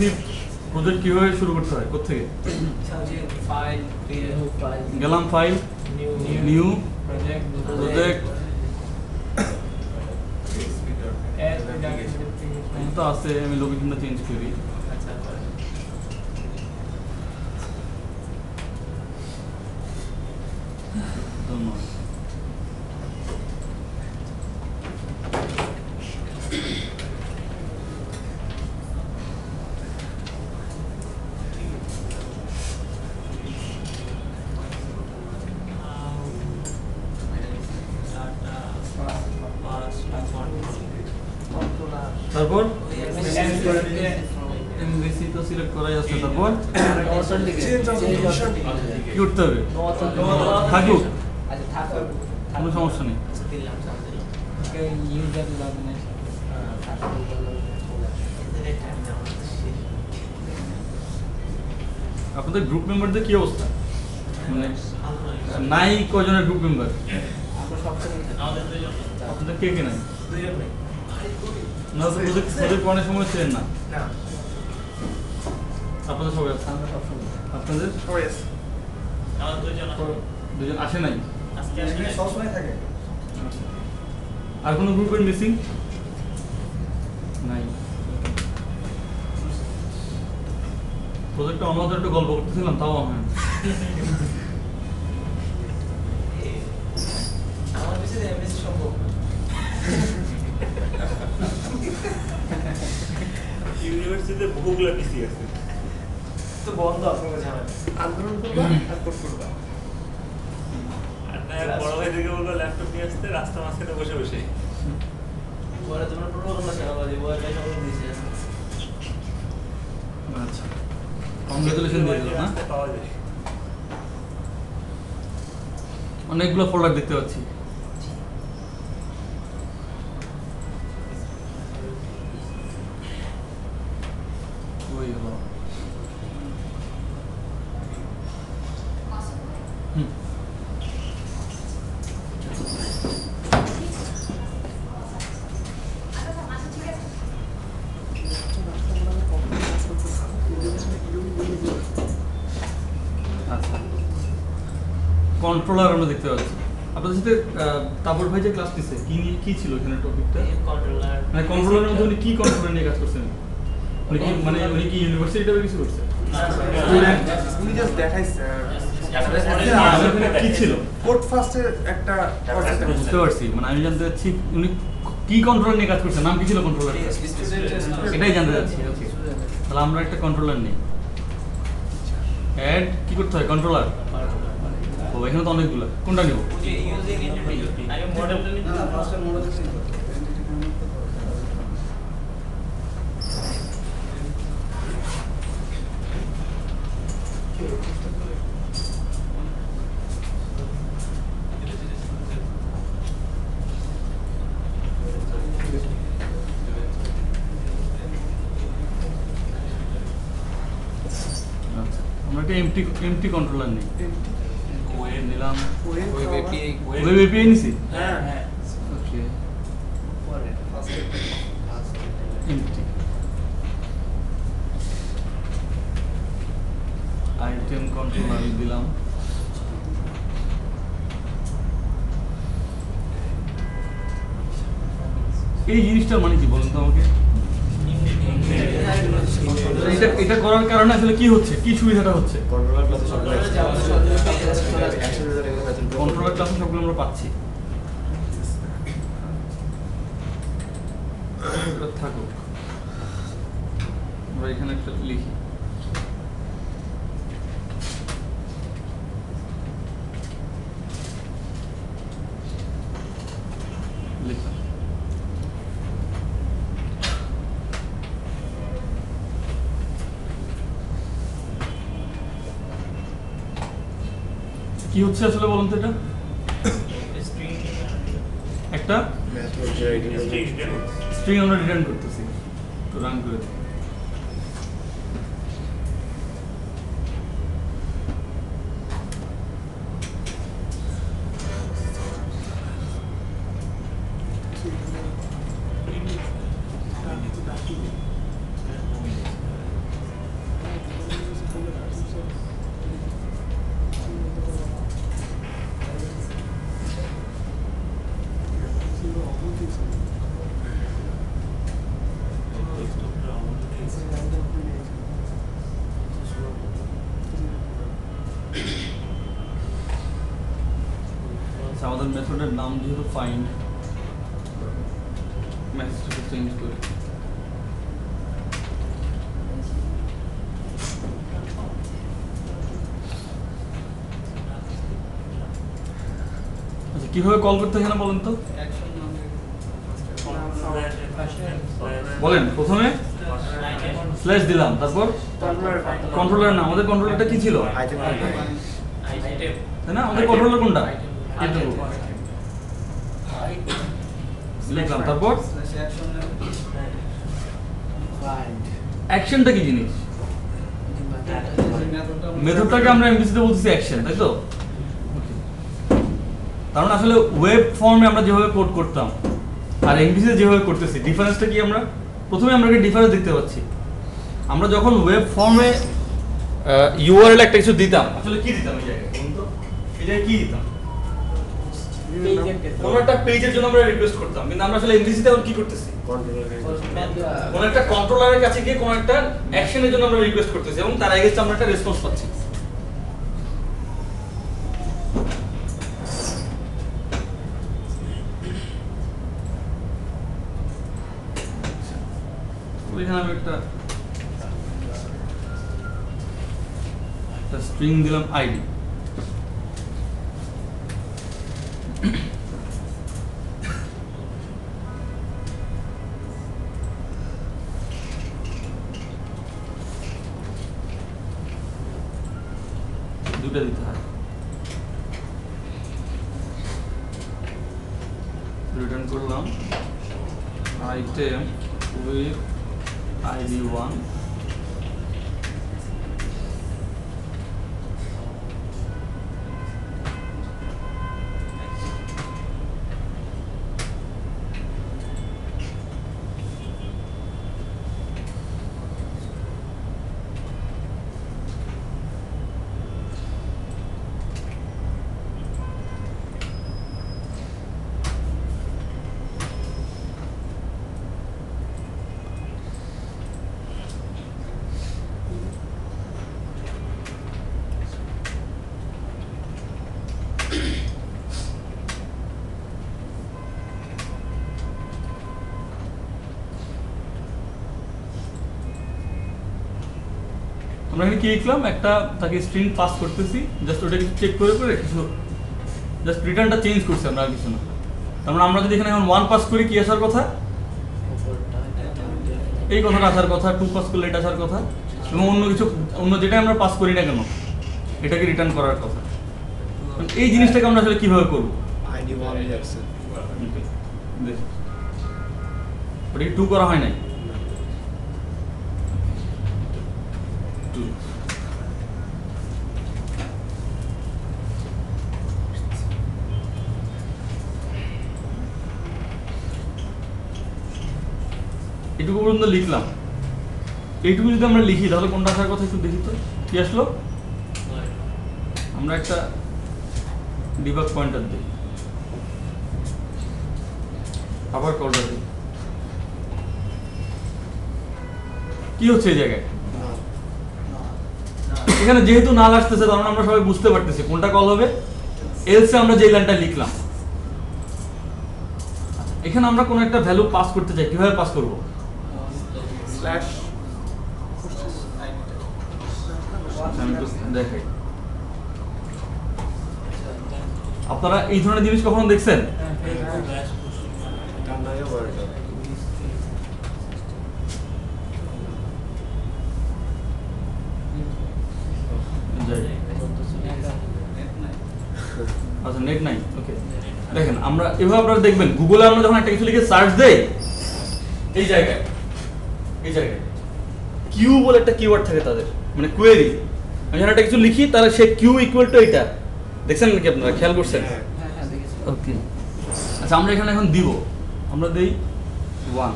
বলতেছি প্রজেক্ট কিভাবে শুরু করতে হয় কোত্থেকে ফাইল গেলাম ফাইল নিউ প্রজেক্ট তো আছে আমি লোকেশনটা চেঞ্জ করি ধন্যবাদ তারপর এমবিসি তো সিলেক্ট করাই আছে তারপর কি করতে হবে থাকুক কোনো সমস্যা নেই আপনাদের গ্রুপ মেম্বারদের কি অবস্থা মানে নাই কয়জনের গ্রুপ মেম্বার আপনাদের কে কে নাই না তো প্রজেক্ট অনেক সময় ছিলেন না আপনাদের সবাই আছে আপনাদের সবাই আছে দুজন আসে নাই আর কোনো গ্রুপের মিসিং নাই প্রজেক্টটা আমাদের একটু গল্প করতেছিলাম তাও আমার পিছনে এমএসসি সম্ভব ইউনিভার্সিটিতে বহুগুলো পিসি আছে তো বন্ধ আপনার ঝামেলা আন্দোলন করবা আর কোর্স করবা আর না বড় ভাই দিকে বলবো ল্যাপটপ নিয়ে আসতে রাস্তা মাঝখানে বসে বসে পরে তোমরা প্রোগ্রাম চালাবা দিব আর এই সব দিয়েছে আচ্ছা কংগ্রেচুলেশন দিয়ে দিলাম না পাওয়া যায় অনেকগুলো ফোল্ডার দেখতে পাচ্ছি কন্ট্রোলার আমরা দেখতে পাচ্ছি আপনাদের সাথে তাপর ভাই যে ক্লাস নিছে কি নিয়ে কি ছিল এখানে টপিকটা কন্ট্রোলার মানে কন্ট্রোলারের মধ্যে উনি কি কন্ট্রোলার নিয়ে কাজ করছেন উনি কি মানে উনি কি ইউনিভার্সিটিতে কিছু করছে উনি জাস্ট দেখাইছে কি ছিল কোড ফাস্টের একটা বুঝতে পারছি মানে আমি জানতে চাচ্ছি উনি কি কন্ট্রোলার নিয়ে কাজ করছেন নাম কি ছিল কন্ট্রোলার এটাই জানতে চাচ্ছি তাহলে আমরা একটা কন্ট্রোলার নিই অ্যাড কি করতে হয় কন্ট্রোলার ও এখানে তো অনেকগুলো কোনটা নিব ইউজিং ইন্টারফেস আমি মডেলটা নিব না ফার্স্ট মডেল আমরা একটা এমটি কন্ট্রোলার নেই ওয়েব নিলাম ওয়েব এপিআই নিছি হ্যাঁ ওকে পরে ফার্স্ট এমটি আইটেম কন্ট্রোলার দিলাম এই জিনিসটার মানে কি বলুন তো আমাকে এটা করার কারণে আসলে কি হচ্ছে কি সুবিধাটা হচ্ছে কন্ট্রোলার ক্লাসে কন্ট্রোলার ক্লাসে সবগুলো আমরা পাচ্ছি থাকুক আমরা এখানে একটা লিখি লিখলাম কি হচ্ছে আসলে বলুন তো এটা একটা স্ট্রিং আমরা রিটার্ন করতেছি তো রান করে দিই আমাদের মেথডের নাম যেহেতু ফাইন্ড, মেসেজটাকে চেঞ্জ করে আচ্ছা কিভাবে কল করতে হয় না বলেন তো, বলেন। প্রথমে স্ল্যাশ দিলাম, তারপর কন্ট্রোলার না, আমাদের কন্ট্রোলারটা কি ছিল, তাই না? আমাদের কন্ট্রোলার কোনটা, লিখলাম, তারপর অ্যাকশনটা কি জিনিস, মেথডটাকে আমরা এমভিসিতে বলতেছি অ্যাকশন, তাই তো? কারণ আসলে ওয়েব ফর্মে আমরা যেভাবে কোড করতাম আর এমভিসিতে যেভাবে করতেছি, ডিফারেন্সটা কি? আমরা প্রথমে আমরা ডিফারেন্স দেখতে পাচ্ছি। আমরা যখন ওয়েব ফর্মে ইউআরএল একটা কিছু দিতাম, আসলে কি দিতাম এই জায়গায় বলুন তো? এই জায়গায় কি দিতাম? কোন একটা পেজের জন্য আমরা রিকোয়েস্ট করতাম, কিন্তু আমরা আসলে এমভিসিতে এখন কি করতেছি? কোন একটা কন্ট্রোলারের কাছে গিয়ে কোন একটা অ্যাকশনের জন্য আমরা রিকোয়েস্ট করতেছি এবং তার এগেইনস্টে আমরা একটা রেসপন্স পাচ্ছি। এখানে আমি একটা স্ট্রিং দিলাম আইডি, দুটো দিতে হয়। রিটার্ন করলাম আইটেম উইথ ID 1, আমরা এখানে কি লিখলাম, একটা তাকে স্ট্রিং পাস করতেছি, জাস্ট ওটা কিছু চেক করে করে কিছু জাস্ট রিটার্নটা চেঞ্জ করছি আমরা, আর কিছু না। তার মানে আমরা যদি এখানে এখন 1 পাস করি, কি আসার কথা? এই কথাটা আসার কথা। 2 পাস করলে এটা আসার কথা, এবং অন্য কিছু, অন্য যেটা আমরা পাস করি না কেন এটাকে রিটার্ন করার কথা। এই জিনিসটাকে আমরা আসলে কিভাবে করব? আইডি 1 যাচ্ছে, ওটা কি 2 করা হয় নাই? এটুকু পর্যন্ত লিখলাম। এইটুকু যদি আমরা লিখি তাহলে কোনটা আসার কথা একটু দেখি তো, কি আসলো? আমরা একটা ডিবাগ পয়েন্টার দিই, আবার কলটা দিই, কি হচ্ছে এই জায়গায়? এখানে যেহেতু নাল আসতেছে তখন আমরা সবাই বুঝতে পারতেছি কোনটা কল হবে। এলসে আমরা যে লাইনটা লিখলাম, এখানে আমরা কোন একটা ভ্যালু পাস করতে চাই, কিভাবে পাস করব? স্ল্যাশ দেখাই। আপনারা এই ধরনের জিনিস কখনো দেখছেন? আচ্ছা, নেট নাই, ওকে। দেখেন আমরা এভাবে আপনারা দেখবেন গুগলে আমরা যখন একটা কিছু লিখে সার্চ দেই, এই জায়গায় কিউ বলে একটা কিওয়ার্ড থাকে তাদের, মানে কোয়েরি। আমি যখন একটা কিছু লিখি তাহলে সে কিউ ইকুয়াল টু এটা, দেখছেন নাকি আপনারা, খেয়াল করছেন? ওকে, আচ্ছা আমরা এখানে এখন দিব, আমরা দেই 1।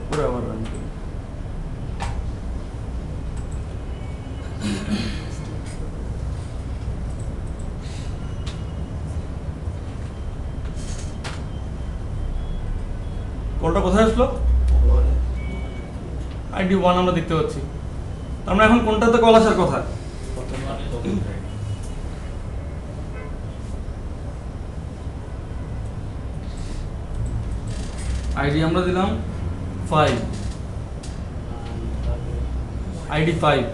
পুরো আবার রান করি। কলটা কোথায় আসলো? আইডি 1 আমরা দেখতে পাচ্ছি। আমরা এখন কোনটাতে কল আসার কথা? আইডি আমরা দিলাম 5, আইডি 5।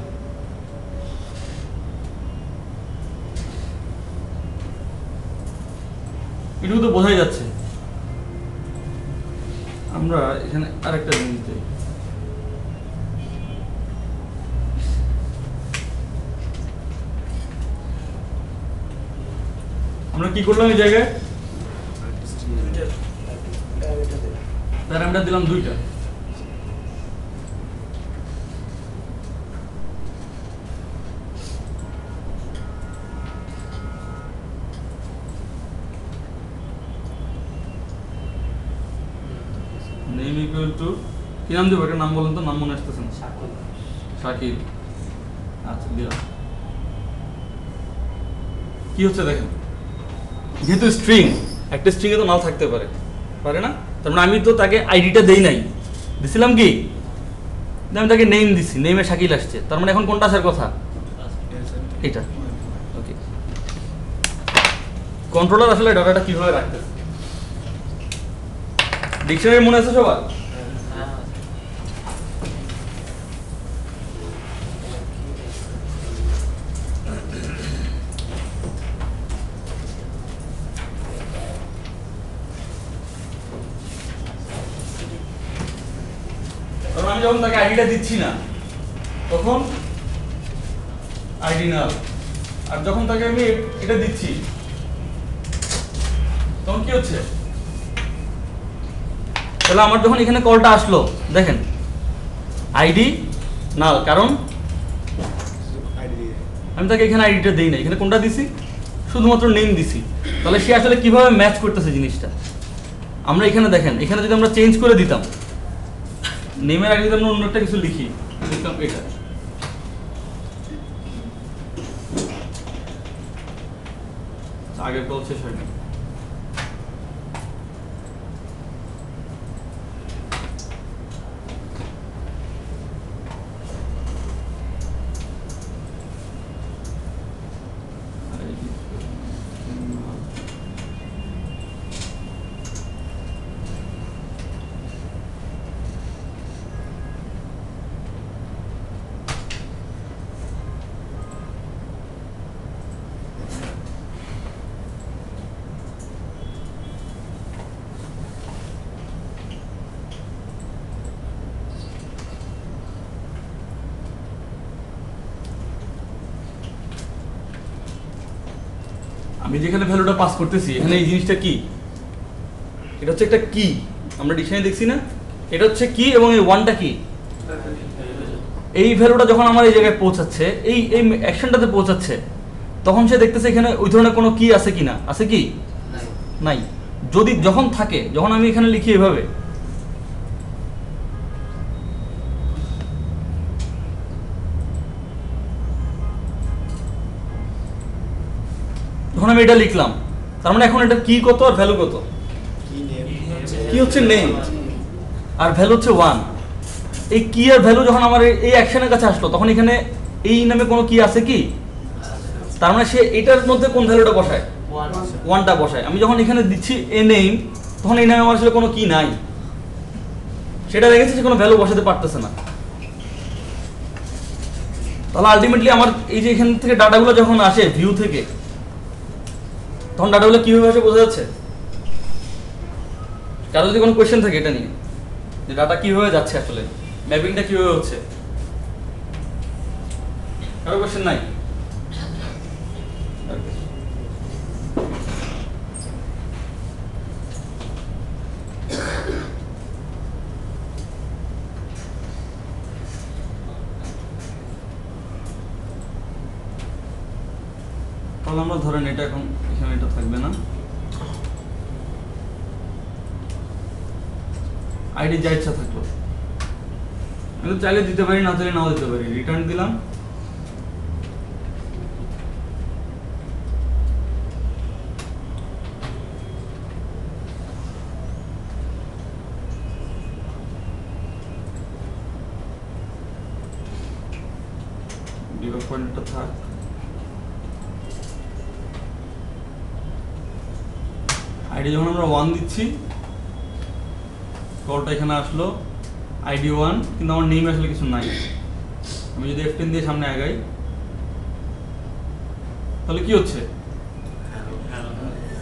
এটুকু তো বোঝাই যাচ্ছে। আমরা এখানে আরেকটা জিনিস দিই। আমরা কি করলাম এই জায়গায়? প্যারামিটার দিলাম 2টা। নেম ইকুয়াল টু কি নাম দেবো? একটা নাম বলেন তো, নাম মনে আসতেছে না। শাকিল। আচ্ছা দিলাম। কি হচ্ছে দেখেন, যেহেতু স্ট্রিং, একটা স্ট্রিং এ তো নাল থাকতে পারে, পারে না? তার মানে আমি তো তাকে আইডিটা দেই নাই, দিছিলাম কি? আমি তাকে নেম দিছি, নেমে শাকিল আসছে। তার মানে এখন কোনটা আসার কথা? এটা। ওকে, কন্ট্রোলার আসলে ডাটাটা কিভাবে রাখতেছে? ডিকশনারি মনে আছে সবার? কারণ আমি যখন তাকে আইডিটা দিচ্ছি না তখন আইডি নাল, আর যখন তাকে আমি এটা দিচ্ছি তখন কি হচ্ছে? তাহলে আমার যখন এখানে কলটা আসলো দেখেন আইডি নাল, কারণ আমি তাকে এখানে আইডিটা দেই না, এখানে কোনটা দিছি? শুধুমাত্র নেম দিছি। তাহলে সে আসলে কিভাবে ম্যাচ করতেছে জিনিসটা? আমরা এখানে দেখেন, এখানে যদি আমরা চেঞ্জ করে দিতাম, নেমের আগে যদি আমরা অন্য একটা কিছু লিখি, লিখতাম এটা, আগের কল শেষ হয়নি। আমি যেখানে ভ্যালুটা পাস করতেছি, এখানে এই জিনিসটা কি? এটা হচ্ছে একটা কি, আমরা ডিকশনারি দেখছি না? এটা হচ্ছে কি, এবং এই 1টা কি? এই ভ্যালুটা যখন আমার এই জায়গায় পৌঁছাচ্ছে, এই এই অ্যাকশনটাতে পৌঁছাচ্ছে, তখন সে দেখতেছে এখানে ওই ধরনের কোনো কি আছে কিনা। আছে কি? নাই। যদি যখন থাকে, যখন আমি এখানে লিখি এভাবে, যখন আমি এটা লিখলাম, তার মানে এখন এটা কি কত আর ভ্যালু কত? কি হচ্ছে নেম, আর ভ্যালু হচ্ছে 1। এই কি আর ভ্যালু যখন আমার এই অ্যাকশনের কাছে আসলো, তখন এখানে এই নামে কোনো কি আছে কি? তার মানে সে এটার মধ্যে কোন ভ্যালুটা বসায়? 1টা বসায়। আমি যখন এখানে দিচ্ছি এ নেম, তখন এই নামে আমার আসলে কোনো কি নাই, সেটা দেখেছি যে কোনো ভ্যালু বসাতে পারতেছে না। তাহলে আলটিমেটলি আমার এই যে এখান থেকে ডাটাগুলো যখন আসে ভিউ থেকে, তখন ডাটাগুলো কিভাবে আসে বোঝা যাচ্ছে? কারো যদি কোনো কোয়েশ্চেন থাকে এটা নিয়ে, যে ডাটা কিভাবে যাচ্ছে, আসলে ম্যাপিংটা কিভাবে হচ্ছে, কারো কোয়েশ্চেন নাই? তাহলে আমরা ধরেন এটা এখন এখানে এটা থাকবে না, আইডি যা ইচ্ছা থাকলো, আমি তো চাইলে দিতে পারি, না চাইলে নাও দিতে পারি। রিটার্ন দিলাম, পয়েন্টটা থাক। আইডি যখন আমরা 1 দিচ্ছি, কলটা এখানে আসলো আইডি 1, কিন্তু আমার নেম আসলে কিছু নাই। আমি যদি F10 দিয়ে সামনে আগাই, তাহলে কি হচ্ছে?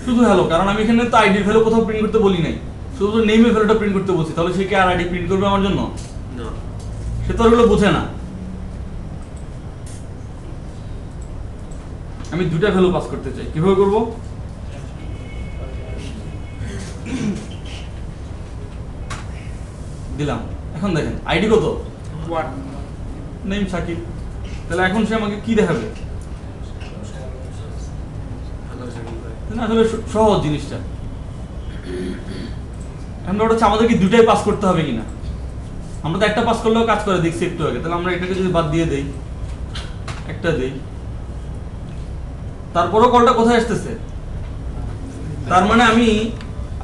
শুধু হ্যালো, কারণ আমি এখানে তো আইডির ভ্যালু কোথাও প্রিন্ট করতে বলি নাই, শুধু নেমের ভ্যালুটা প্রিন্ট করতে বলছি। তাহলে সে কি আর আইডি প্রিন্ট করবে আমার জন্য? No. সে তো ওগুলো বোঝে না। আমি দুটা ভ্যালু পাস করতে চাই, কিভাবে করব? দিলাম। এখন দেখেন আইডি কত? 1 নেম সাকিব। তাহলে এখন সে আমাকে কি দেখাবে? Hello, Zanzibar. না, আসলে সহজ জিনিসটা। আমরা ওটা হচ্ছে আমাদের কি দুটাই পাস করতে হবে কিনা? আমরা তো একটা পাস করলেও কাজ করে দেখছি একটু আগে। তাহলে আমরা এটাকে যদি বাদ দিয়ে দেই, একটা দেই, তারপরও কলটা কোথায় আসতেছে? তার মানে আমি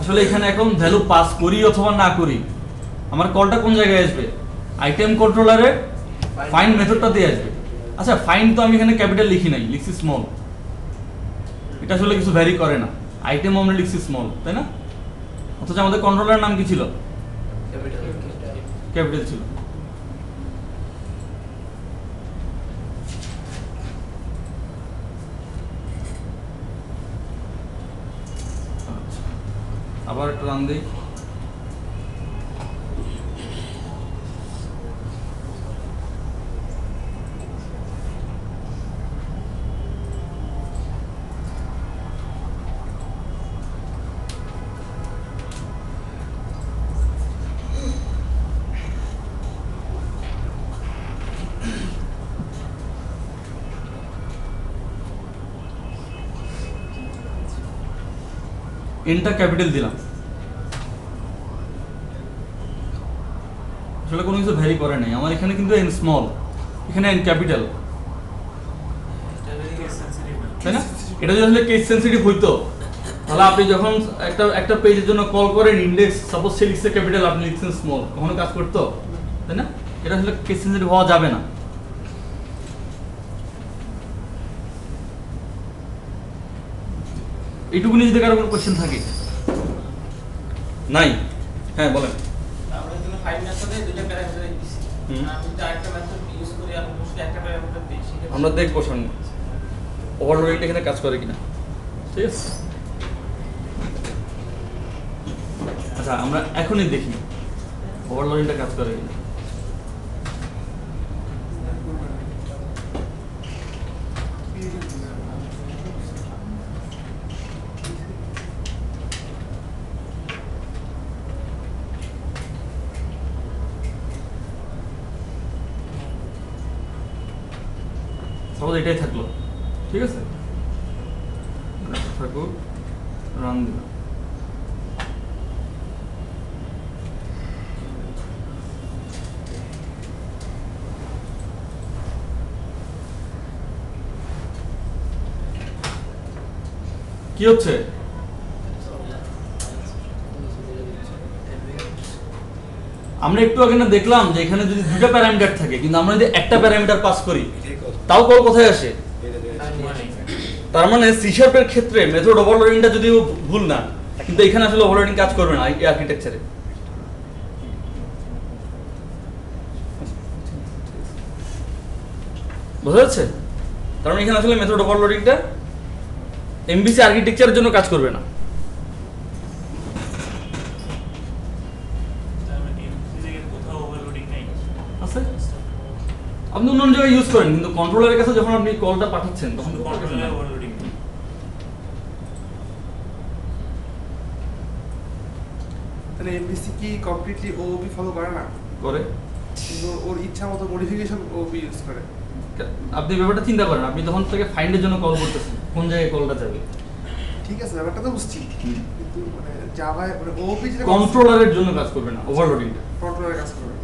আসলে এখানে এখন ভ্যালু পাস করি অথবা না করি, আমার কলটা কোন জায়গায় আসবে? আইটেম কন্ট্রোলারে ফাইন্ড মেথডটা দিয়ে আসবে। আচ্ছা, ফাইন্ড তো আমি এখানে ক্যাপিটাল লিখি নাই, লিখছি স্মল। এটা আসলে কিছু ভ্যারি করে না। আইটেম আমরা লিখছি স্মল, তাই না? অথচ আমাদের কন্ট্রোলারের নাম কি ছিল? Capital. ক্যাপিটাল ছিল। আচ্ছা, আবার একটা রান দিই। এনটা ক্যাপিটাল দিলাম, আসলে কোনো কিছু ভ্যারি করে নাই। আমার এখানে কিন্তু এন স্মল, এখানে এন ক্যাপিটাল, তাই না? এটা যদি আসলে কেস সেনসিটিভ হইতো, তাহলে আপনি যখন একটা পেজের জন্য কল করেন, ইন্ডেক্স সাপোজ সে লিখছে ক্যাপিটাল, আপনি লিখছেন স্মল, কখনো কাজ করতো? তাই না? এটা আসলে কেস সেনসিটিভ হওয়া যাবে না। এইটুকুনি যদি কারো কোনো কোশ্চেন থাকে? নাই? হ্যাঁ বলেন। আমরা এখানে ফাইন্ড মেথডে দুটো প্যারামিটার দিছি। হুম। আমি যদি আরেকটা মেথড ইউজ করি আর অবশ্যই একটা প্যারামিটার দিই, সেটা আমরা দেখবো সামনে ওভারলোডিংটা এখানে কাজ করে কিনা, ঠিক আছে? আচ্ছা, আমরা এখনই দেখি ওভারলোডিংটা কাজ করে কিনা। সাপোজ এটাই থাকলো, ঠিক আছে? থাকুক, রান দিলাম। কি হচ্ছে? আমরা একটু আগে না দেখলাম যে এখানে যদি দুটো প্যারামিটার থাকে, কিন্তু আমরা যদি একটা প্যারামিটার পাস করি, তাও কল কোথায় আসে? তার মানে সি শার্পের ক্ষেত্রে মেথড ওভারলোডিংটা যদিও ভুল না, কিন্তু এখানে আসলে ওভারলোডিং কাজ করবে না এই আর্কিটেকচারে। বোঝা যাচ্ছে? তার মানে এখানে আসলে মেথড ওভারলোডিংটা এমভিসি আর্কিটেকচারের জন্য কাজ করবে না। আছে? আপনি অন্য জায়গায় ইউজ করেন, কিন্তু কন্ট্রোলারের কাছে যখন আপনি কলটা পাঠাচ্ছেন তখন তো কন্ট্রোলার ওভারলোডিং। তাহলে এমবিসি কি কমপ্লিটলি ওওবি ফলো করে না? করে। কিন্তু ওর ইচ্ছা মতো মডিফিকেশন ওওবি ইউজ করে। আপনি ব্যাপারটা চিন্তা করেন, আপনি তখন থেকে ফাইন্ডের জন্য কল করতেছেন, কোন জায়গায় কলটা যাবে? ঠিক আছে, ব্যাপারটা তো বুঝছি, কিন্তু মানে জাভায় মানে ওওবি যেটা কন্ট্রোলারের জন্য কাজ করবে না, ওভারলোডিংটা। কন্ট্রোলারের কাজ করে।